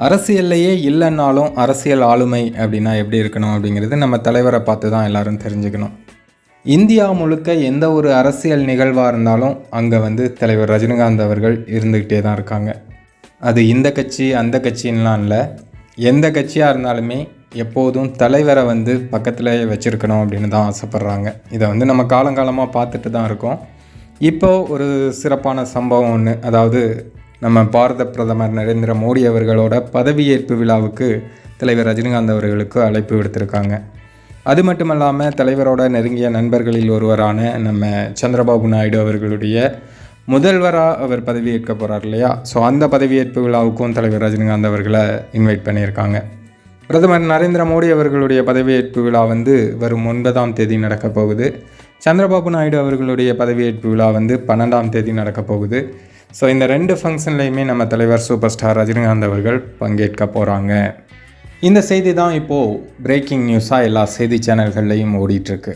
அரசியல்லையே இல்லைன்னாலும் அரசியல் ஆளுமை அப்படின்னா எப்படி இருக்கணும் அப்படிங்கிறது நம்ம தலைவரை பார்த்து தான் எல்லாரும் தெரிஞ்சுக்கணும். இந்தியா முழுக்க எந்த ஒரு அரசியல் நிகழ்வாக இருந்தாலும் அங்கே தலைவர் ரஜினிகாந்த் அவர்கள் இருந்துக்கிட்டே தான் இருக்காங்க. அது இந்த கட்சி அந்த கட்சின்லாம் இல்லை, எந்த கட்சியாக இருந்தாலுமே எப்போதும் தலைவரை பக்கத்தில் வச்சுருக்கணும் அப்படின்னு தான் ஆசைப்பட்றாங்க. இதை நம்ம காலங்காலமாக பார்த்துட்டு தான் இருக்கோம். இப்போது ஒரு சிறப்பான சம்பவம் ஒன்று, அதாவது நம்ம பாரத பிரதமர் நரேந்திர மோடி அவர்களோட பதவியேற்பு விழாவுக்கு தலைவர் ரஜினிகாந்த் அவர்களுக்கு அழைப்பு விடுத்திருக்காங்க. அது மட்டும் இல்லாமல் தலைவரோட நெருங்கிய நண்பர்களில் ஒருவரான நம்ம சந்திரபாபு நாயுடு அவர்களுடைய முதல்வராக அவர் பதவியேற்க போகிறார் இல்லையா, ஸோ அந்த பதவியேற்பு விழாவுக்கும் தலைவர் ரஜினிகாந்த் அவர்களை இன்வைட் பண்ணியிருக்காங்க. பிரதமர் நரேந்திர மோடி அவர்களுடைய பதவியேற்பு விழா வரும் 9ஆம் தேதி நடக்கப் போகுது. சந்திரபாபு நாயுடு அவர்களுடைய பதவியேற்பு விழா 12ஆம் தேதி நடக்கப் போகுது. ஸோ இந்த 2 ஃபங்க்ஷன்லையுமே நம்ம தலைவர் சூப்பர் ஸ்டார் ரஜினிகாந்த் அவர்கள் பங்கேற்க போகிறாங்க. இந்த செய்தி தான் இப்போது பிரேக்கிங் நியூஸாக எல்லா செய்தி சேனல்கள்லையும் ஓடிட்டுருக்கு.